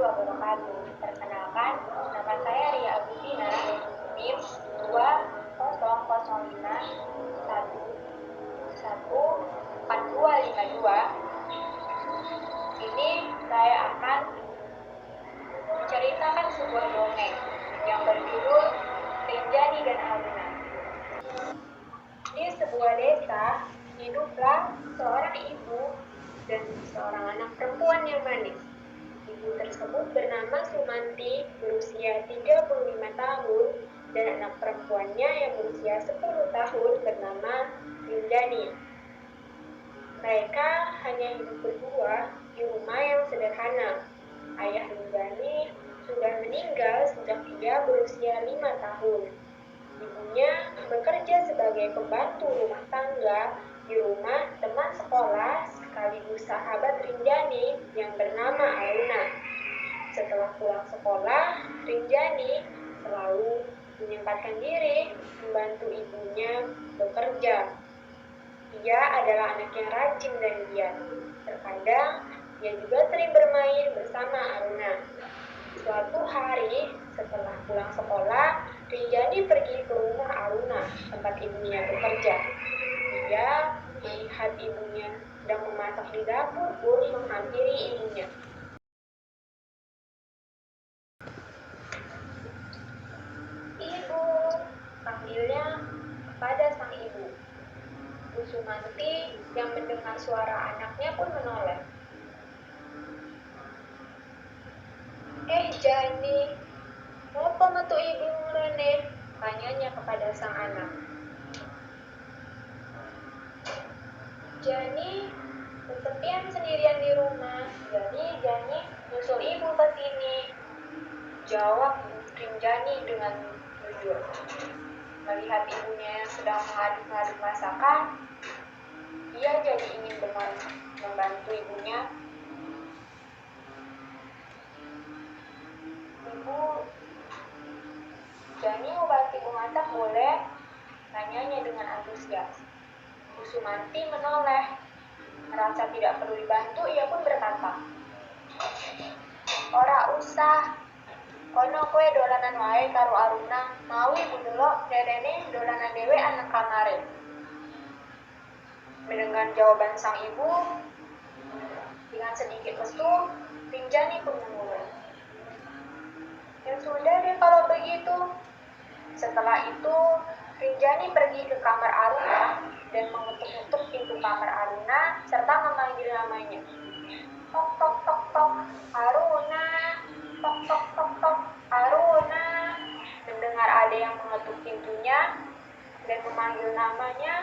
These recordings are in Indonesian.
wabarakatuh. Perkenalkan, nama saya Ria Agustina, NIM 200521414252. Ini saya akan menceritakan sebuah dongeng yang berjudul Rinjani dan Aruna. Di sebuah desa, hiduplah seorang ibu dan seorang anak perempuan yang manis. Ibu tersebut bernama Sumanti, berusia 35 tahun, dan anak perempuannya yang berusia 10 tahun bernama Rinjani. Mereka hanya hidup berdua di rumah yang sederhana. Ayah Rinjani sudah meninggal sejak ia berusia 5 tahun. Ibunya bekerja sebagai pembantu rumah tangga di rumah teman sekolah sekaligus sahabat Rinjani yang bernama Aruna. Setelah pulang sekolah, Rinjani selalu menyempatkan diri membantu ibunya bekerja. Ia adalah anak yang rajin dan giat. Terkadang ia juga sering bermain bersama Aruna. Suatu hari setelah pulang sekolah, Rinjani pergi ke rumah Aruna, tempat ibunya bekerja. Ia melihat ibunya sedang memasak di dapur pun menghampiri ibunya. "Ibu," panggilnya kepada sang ibu. Bu Sumanti yang mendengar suara anaknya pun menoleh. Jani, apa metu ibu ngrene?" tanyanya kepada sang anak. "Jani kesepian sendirian di rumah, jadi Jani nyusul ibu ke sini," jawab Rinjani dengan jujur. Melihat ibunya yang sedang mengaduk-aduk masakan, ia jadi ingin membantu ibunya. "Ibu, Jani mau bantu ibu masak boleh?" tanyanya dengan antusias. Bu Sumanti menoleh. Merasa tidak perlu dibantu, ia pun berkata, "Ora usah, kono kowe dolanan wae karo Aruna, mau ibu delok derene dolanan dhewe anak kamare." Mendengar jawaban sang ibu, dengan sedikit lesu, Rinjani pun mengulur. "Ya sudah deh kalau begitu." Setelah itu, Rinjani pergi ke kamar Aruna dan mengetuk-ngetuk pintu kamar Aruna serta memanggil namanya. "Tok tok tok tok, Aruna, tok tok tok tok, Aruna." Mendengar ada yang mengetuk pintunya dan memanggil namanya,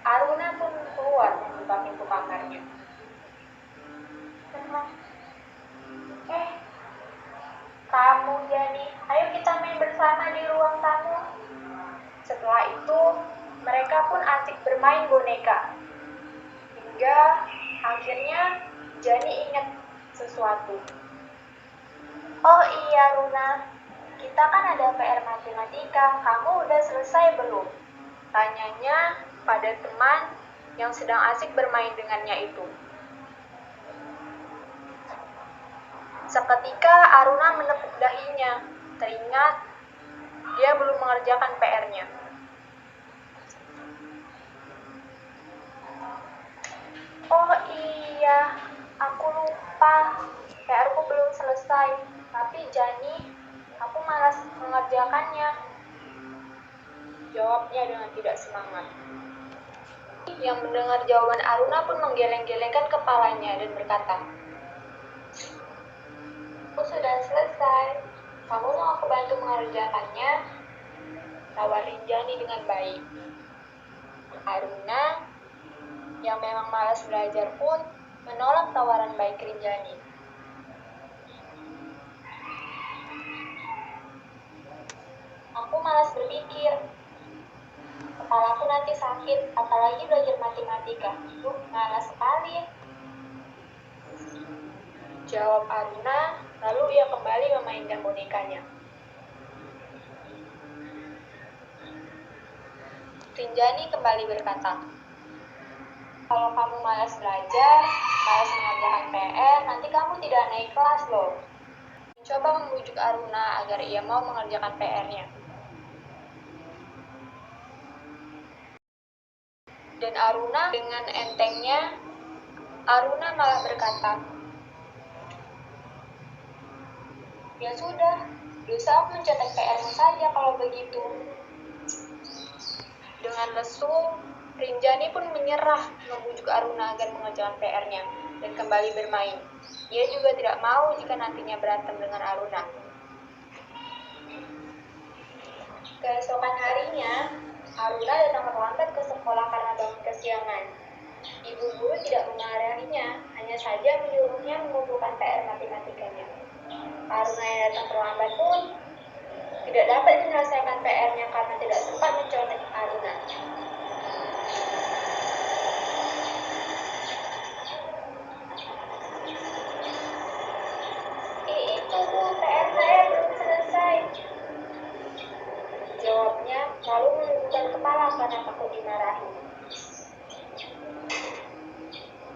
Aruna pun keluar membuka pintu kamarnya. "Kamu Jani, ayo kita main bersama di ruang tamu." Setelah itu, mereka pun asik bermain boneka. Hingga akhirnya Jani ingat sesuatu. "Oh iya Runa, kita kan ada PR matematika, kamu udah selesai belum?" tanyanya pada teman yang sedang asik bermain dengannya itu. Seketika Aruna menepuk dahinya, teringat dia belum mengerjakan PR-nya. "Oh iya, aku lupa, PR-ku belum selesai, tapi Jani, aku malas mengerjakannya," jawabnya dengan tidak semangat. Yang mendengar jawaban Aruna pun menggeleng-gelengkan kepalanya dan berkata, "Aku sudah selesai, kamu mau aku bantu mengerjakannya?" tawar Rinjani dengan baik. Aruna yang memang malas belajar pun menolak tawaran baik Rinjani. "Aku malas berpikir, kepalaku nanti sakit, apalagi belajar matematika. Malas sekali," jawab Aruna, lalu ia kembali memainkan bonekanya. Rinjani kembali berkata, Kalau kamu malas belajar, malas mengerjakan PR, nanti kamu tidak naik kelas loh. Coba membujuk Aruna agar ia mau mengerjakan PR-nya. Dan Aruna dengan entengnya, Aruna malah berkata, "Ya sudah, dosa aku mencetak PR-mu saja kalau begitu." Dengan lesu, Rinjani pun menyerah membujuk Aruna agar mengerjakan PR-nya dan kembali bermain. Ia juga tidak mau jika nantinya berantem dengan Aruna. Keesokan harinya, Aruna datang terlambat ke sekolah karena bangun kesiangan. Ibu guru tidak memarahinya, hanya saja menyuruhnya mengumpulkan PR matematikanya. Aruna yang datang terlambat pun tidak dapat menyelesaikan PR-nya karena tidak sempat mencontek Aruna. Itu Bu, PR saya belum selesai, jawabnya, lalu menundukkan kepala karena takut dimarahi.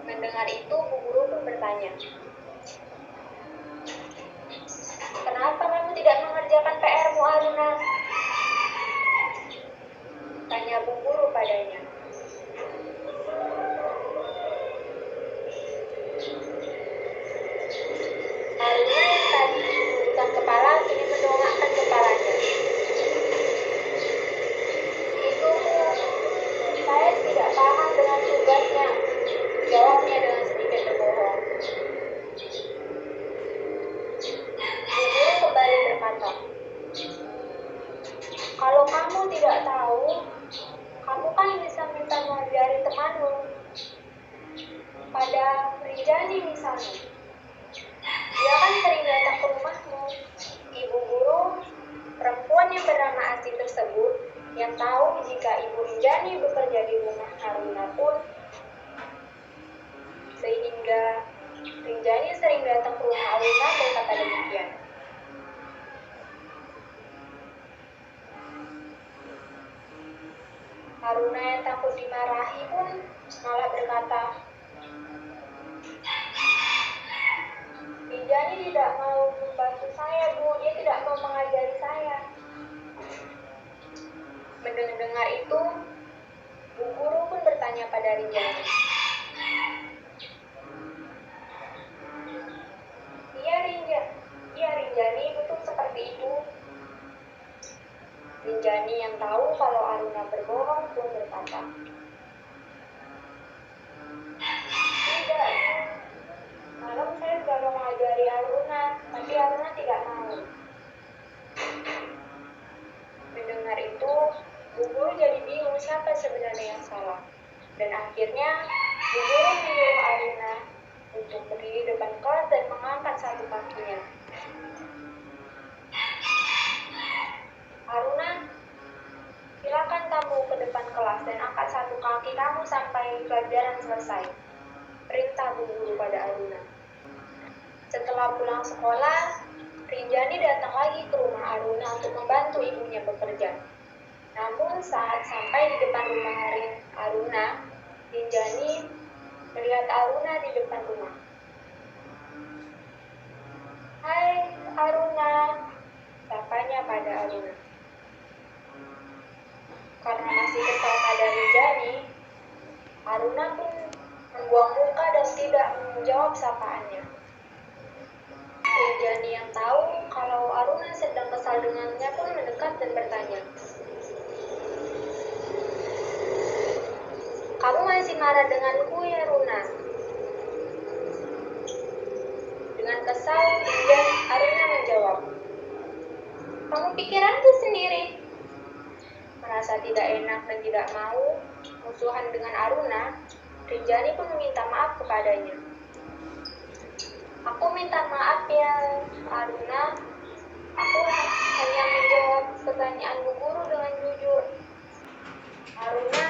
Mendengar itu, Bu Guru pun bertanya, "Kenapa kamu tidak mengerjakan PR-mu, Aruna?" Tanya Bu Guru padanya. Aruna yang tadi menundukkan kepala kini mendongakkan kepalanya. "Itu Bu, saya tidak paham dengan tugasnya," jawabnya dengan sedikit berbohong. Bu Guru kembali berkata, "Kalau kamu tidak tahu, kamu kan bisa minta mengajari temanmu. Pada Rinjani misalnya. Dia kan sering datang ke rumahmu." Ibu guru perempuan yang bernama Asih tersebut yang tahu jika Ibu Rinjani bekerja di rumah Aruna pun, sehingga Rinjani sering datang ke rumah Aruna berkata demikian. Aruna yang takut dimarahi pun malah berkata, "Rinjani tidak mau membantu saya, Bu. Dia tidak mau mengajari saya." Mendengar itu, Bu Guru pun bertanya pada Rinjani, "Iya Rinjani, betul seperti itu." Rinjani yang tahu kalau Aruna berbohong pun berkata, "Tidak, malam saya sudah mau mengajari Aruna, tapi Aruna tidak mau." Mendengar itu, Bu Guru jadi bingung siapa sebenarnya yang salah. Dan akhirnya, Bu Guru menyuruh Aruna untuk berdiri depan kelas dan mengangkat satu kakinya. "Aruna, silakan kamu ke depan kelas dan angkat satu kaki kamu sampai pelajaran selesai," perintah Bu Guru pada Aruna. Setelah pulang sekolah, Rinjani datang lagi ke rumah Aruna untuk membantu ibunya bekerja. Namun saat sampai di depan rumah Aruna, Rinjani melihat Aruna di depan rumah. "Hai Aruna," sapanya pada Aruna. Karena masih kesal pada Rinjani, Aruna pun membuang muka dan tidak menjawab sapaannya. Rinjani yang tahu kalau Aruna sedang kesal dengannya pun mendekat dan bertanya, "Kamu masih marah denganku ya, Runa?" Dengan kesal, Aruna menjawab, "Kamu pikir aja sendiri." Merasa tidak enak dan tidak mau musuhan dengan Aruna, Rinjani pun meminta maaf kepadanya. "Aku minta maaf ya, Aruna. Aku hanya menjawab pertanyaan Bu Guru dengan jujur." Aruna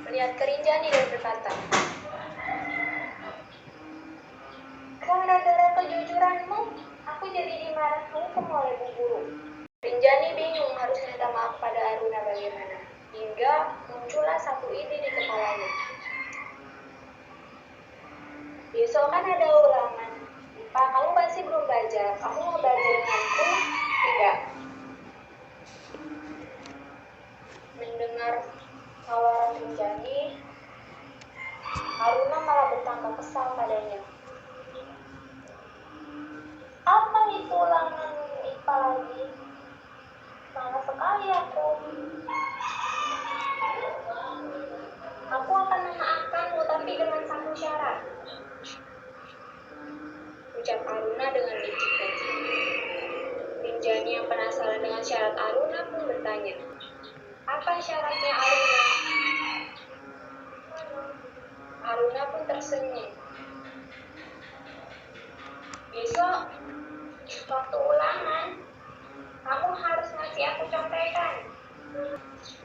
melihat ke Rinjani dan berkata, "Gara-gara kejujuranmu, aku jadi dimarahi hukum oleh Bu Guru." Rinjani bingung harus minta maaf pada Aruna bagaimana, hingga muncullah satu ide di kepalanya. Besok kan ada ulangan. Pak, kamu masih belum belajar. Kamu mau belajar denganku? Tidak. Mendengar tawaran Rinjani, Aruna malah bertambah kesal padanya. Apa itu ulangan IPA lagi? Malas sekali aku. Aku akan memaafkanmu, tapi dengan satu syarat. Ucap Aruna dengan licik-licik. Rinjani yang penasaran dengan syarat Aruna pun bertanya, apa syaratnya Aruna? Aruna pun tersenyum. Besok, waktu ulangan, kamu harus ngasih aku contekan.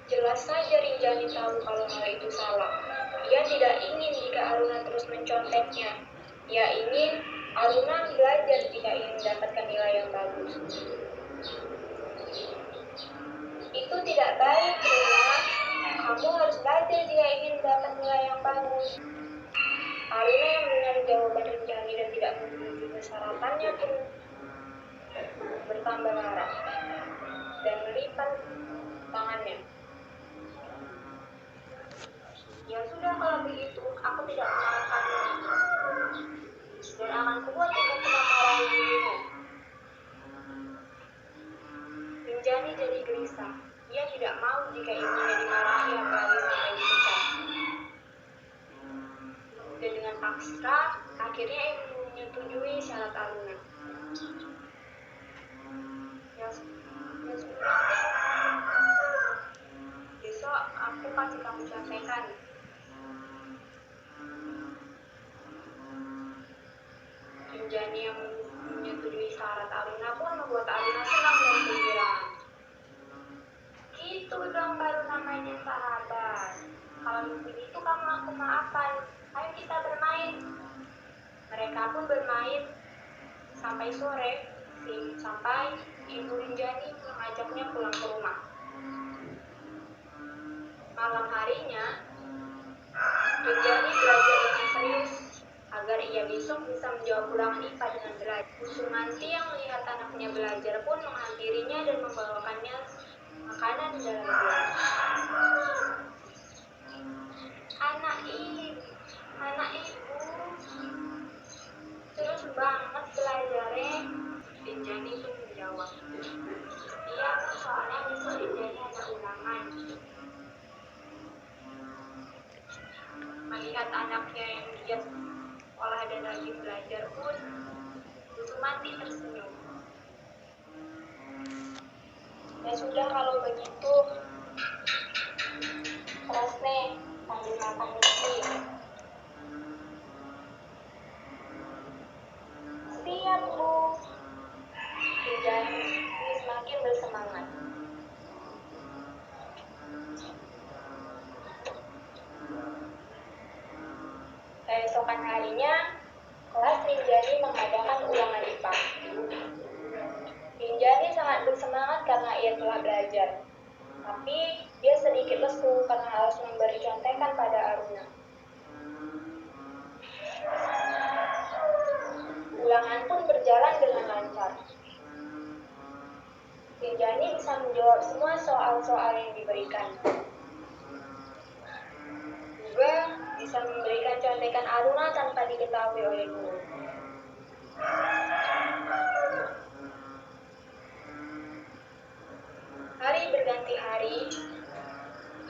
Jelas saja Rinjani tahu kalau hal itu salah. Dia tidak ingin jika Aruna terus menconteknya. Dia ingin Aruna belajar jika ingin mendapatkan nilai yang bagus. Itu tidak baik, Rina. Kamu harus belajar jika ingin mendapat nilai yang bagus. Aruna yang mendengar jawaban Rinjani dan tidak memenuhi persyaratannya pun bertambah marah dan melipat tangannya. Ya sudah, kalau begitu, aku tidak mengalahkanmu. Dan akan kubuat ibuku memarahi dirimu. Rinjani jadi gelisah. Dia tidak mau jika ibunya dimarahi apalagi sampai dipecat. Dan dengan paksa, akhirnya ibu menyetujui syarat Aruna. Ya sudah. Besok aku kasih kamu contekan. Rinjani yang menyetujui syarat Aruna pun membuat Aruna senang dan gembira. Gitu dong baru namanya sahabat. Kalau begitu kamu aku maafkan. Ayo kita bermain. Mereka pun bermain sampai sore. Sampai Ibu Rinjani mengajaknya pulang ke rumah. Malam harinya, Rinjani belajar dengan serius agar ia besok bisa menjawab ulangan IPA dengan belajar. Sumanti yang melihat anaknya belajar pun menghampirinya dan membawakannya makanan dalam gelas. Anak ibu, terus banget belajarnya. Rinjani pun menjawab. Iya, soalnya besok Rinjani ada ulangan. Melihat anaknya yang giat sekolah dan rajin belajar pun, Sumanti tersenyum. Ya sudah kalau begitu, terus nih, sambil makan nasi. Siap, Bu. Rinjani semakin bersemangat. Keesokan harinya, kelas Rinjani mengadakan ulangan IPA. Rinjani sangat bersemangat karena ia telah belajar. Tapi dia sedikit lesu karena harus memberi contekan pada Aruna. Ulangan pun berjalan dengan lancar. Rinjani bisa menjawab semua soal-soal yang diberikan. Juga bisa memberikan contekan Aruna tanpa diketahui oleh guru. Hari berganti hari,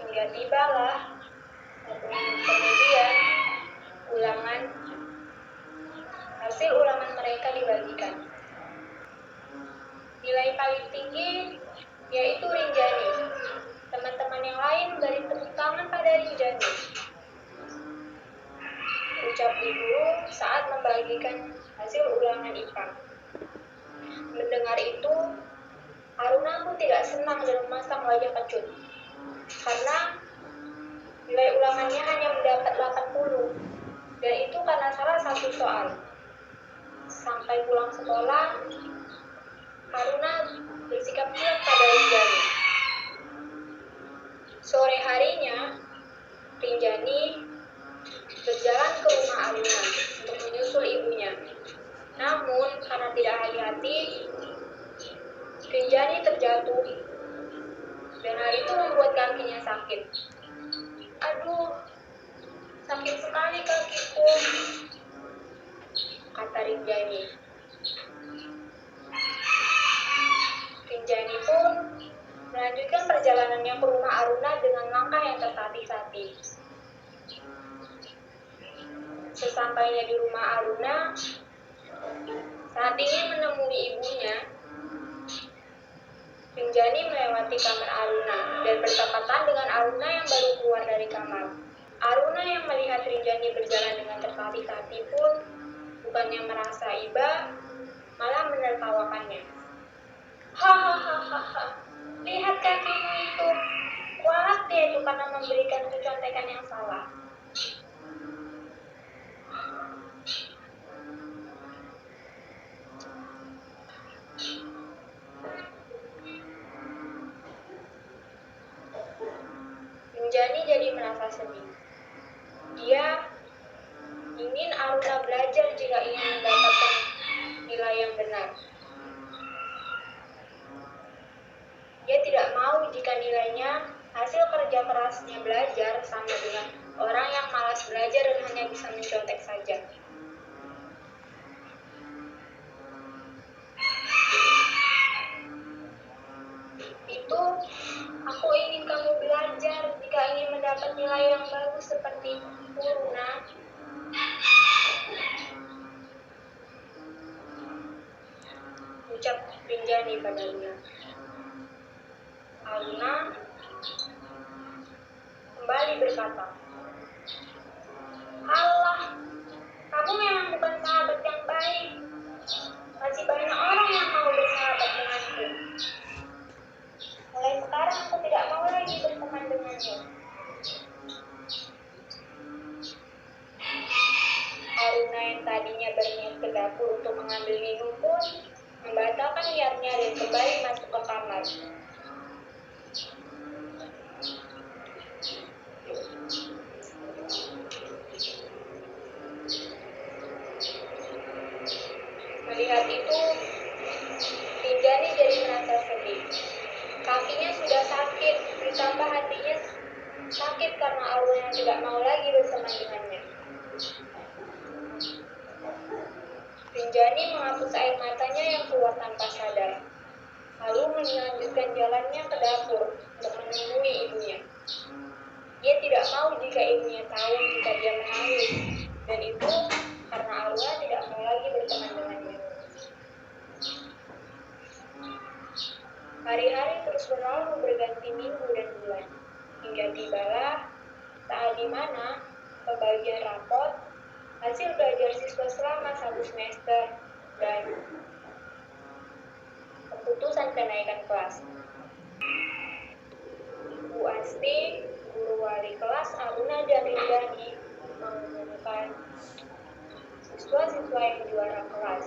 hingga tibalah kemudian hasil ulangan mereka dibagikan. Nilai paling tinggi yaitu Rinjani. Teman-teman yang lain beri tepuk tangan pada Rinjani. Ucap guru saat membagikan hasil ulangan IPA. Mendengar itu, Aruna pun tidak senang dan memasang wajah kecut. Karena nilai ulangannya hanya mendapat 80. Dan itu karena salah satu soal. Sampai pulang sekolah, Aruna bersikap cuek pada Rinjani. Sore harinya, Rinjani berjalan ke rumah Aruna untuk menyusul ibunya. Namun, karena tidak hati-hati, Rinjani terjatuh dan hal itu membuat kakinya sakit. Aduh, sakit sekali kakiku, kata Rinjani. Rinjani pun melanjutkan perjalanannya ke rumah Aruna dengan langkah yang tertatih-tatih. Sesampainya di rumah Aruna, saat ingin menemui ibunya, Rinjani melewati kamar Aruna dan bertepatan dengan Aruna yang baru keluar dari kamar. Aruna yang melihat Rinjani berjalan dengan tertatih-tatih pun bukannya merasa iba, malah menertawakannya. Hahaha, lihat kakimu itu, kualat dia itu karena memberikan contekan yang salah. Rinjani jadi merasa sedih. Dia ingin Aruna belajar jika ingin mendapatkan nilai yang benar. Dia tidak mau jika nilainya hasil kerja kerasnya belajar sama dengan orang yang malas belajar dan hanya bisa mencontek saja. Itu, aku ingin kamu belajar jika ingin mendapat nilai yang bagus seperti Aruna. Ucap Rinjani padanya. Aruna kembali berkata, "Alah, kamu memang bukan sahabat yang baik. Masih banyak orang yang mau bersahabat denganku. Mulai sekarang aku tidak mau lagi berteman denganmu." Aruna yang tadinya berniat ke dapur untuk mengambil minum pun membatalkan niatnya dan kembali masuk ke kamar. Melihat itu, Rinjani jadi merasa sedih. Kakinya sudah sakit, ditambah hatinya sakit karena Aruna tidak mau lagi berteman dengannya. Rinjani menghapus air matanya yang keluar tanpa sadar, lalu melanjutkan jalannya ke dapur untuk menemui ibunya. Dia tidak mau jika ibunya tahu jika dia menangis, dan itu karena Aruna tidak mau lagi berteman dengannya. Hari-hari terus berlalu berganti minggu dan bulan, hingga tibalah saat di mana pembagian rapot, hasil belajar siswa selama 1 semester, dan keputusan kenaikan kelas. Bu Asti, guru wali kelas Aruna dan Rinjani, mengumumkan siswa-siswa yang juara kelas.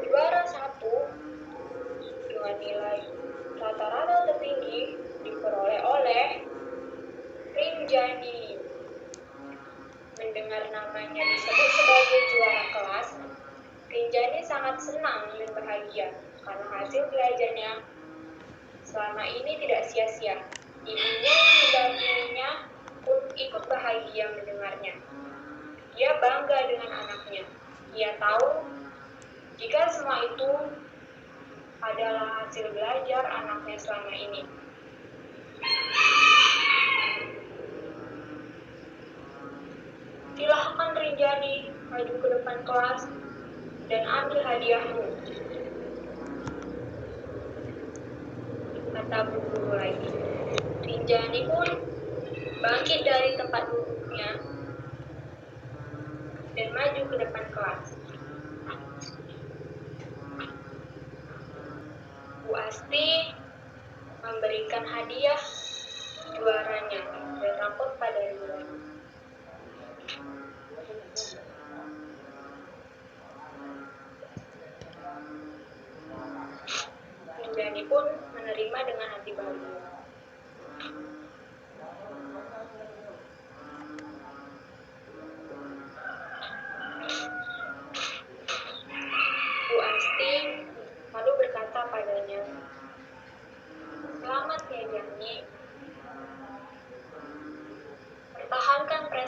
Juara 1 dengan nilai rata-rata tertinggi diperoleh oleh Rinjani. Mendengar namanya disebut sebagai juara kelas, Rinjani sangat senang dan bahagia karena hasil belajarnya selama ini tidak sia-sia. Ibunya yang mendampinginya pun ikut bahagia mendengarnya. Dia bangga dengan anaknya. Dia tahu jika semua itu adalah hasil belajar anaknya selama ini. Silahkan Rinjani maju ke depan kelas dan ambil hadiahmu, kata bu guru lagi. Rinjani pun bangkit dari tempat duduknya dan maju ke depan kelas. Bu Asti memberikan hadiah juaranya dan rapot pada Rinjani. Rinjani pun menerima dengan hati bahagia.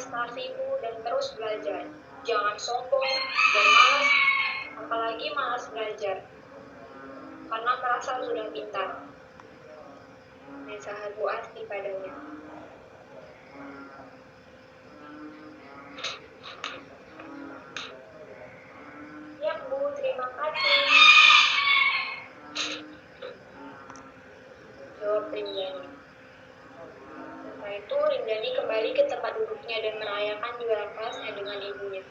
prestasimu dan terus belajar. Jangan sombong dan malas, apalagi malas belajar, karena merasa sudah pintar. Nasihat Bu Asti padanya. Ya Bu, terima kasih, jawab Rinjani. Setelah itu Rinjani kembali ke tempat duduknya dan merayakan juara kelasnya dengan ibunya.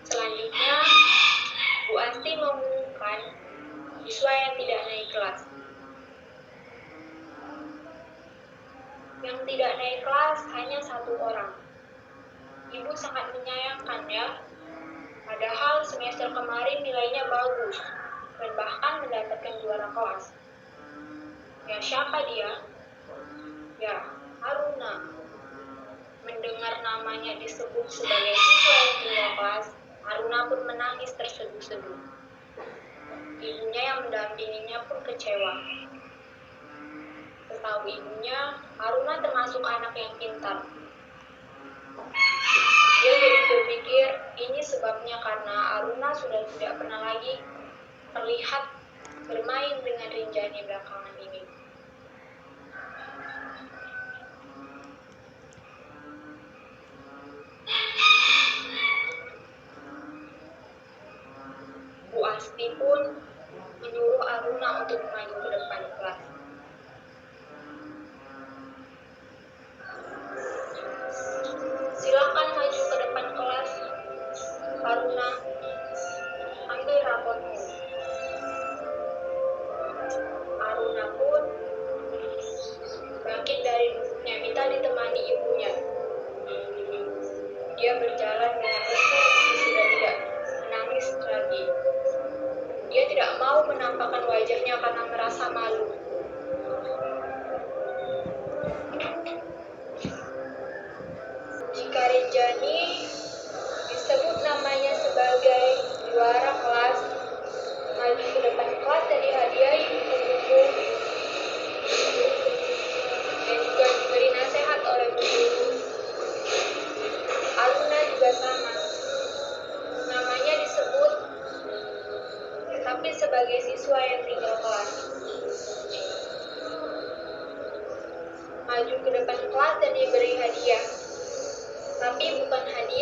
Selanjutnya, Bu Asti mengumumkan siswa yang tidak naik kelas. Yang tidak naik kelas hanya 1 orang. Ibu sangat menyayangkannya, padahal semester kemarin nilainya bagus dan bahkan mendapatkan juara kelas. Ya, siapa dia? Ya, Haruna. Mendengar namanya disebut sebagai siswa yang tinggal kelas, Haruna pun menangis terseduh-seduh. Ibunya yang mendampinginya pun kecewa. Setahu ibunya, Haruna termasuk anak yang pintar. Dia jadi berpikir ini sebabnya karena Haruna sudah tidak pernah lagi terlihat bermain dengan Rinjani belakangan ini. Bu Asti pun menyuruh Haruna untuk maju ke depan kelas. Silakan maju ke depan kelas, Haruna. Ambil rapotmu. Haruna pun bangkit dari duduknya, minta ditemani ibunya. Dia berjalan dengan tenang, sudah tidak menangis lagi. Dia tidak mau menampakkan wajahnya karena merasa malu. Jika Rinjani disebut namanya sebagai juara kelas, maju ke depan kelas dan dihadiahi buku-buku dan juga diberi nasihat oleh guru. Haruna juga sama. Namanya disebut, tapi sebagai siswa yang tinggal kelas. Maju ke depan kelas dan diberi hadiah. Tapi bukan hadiah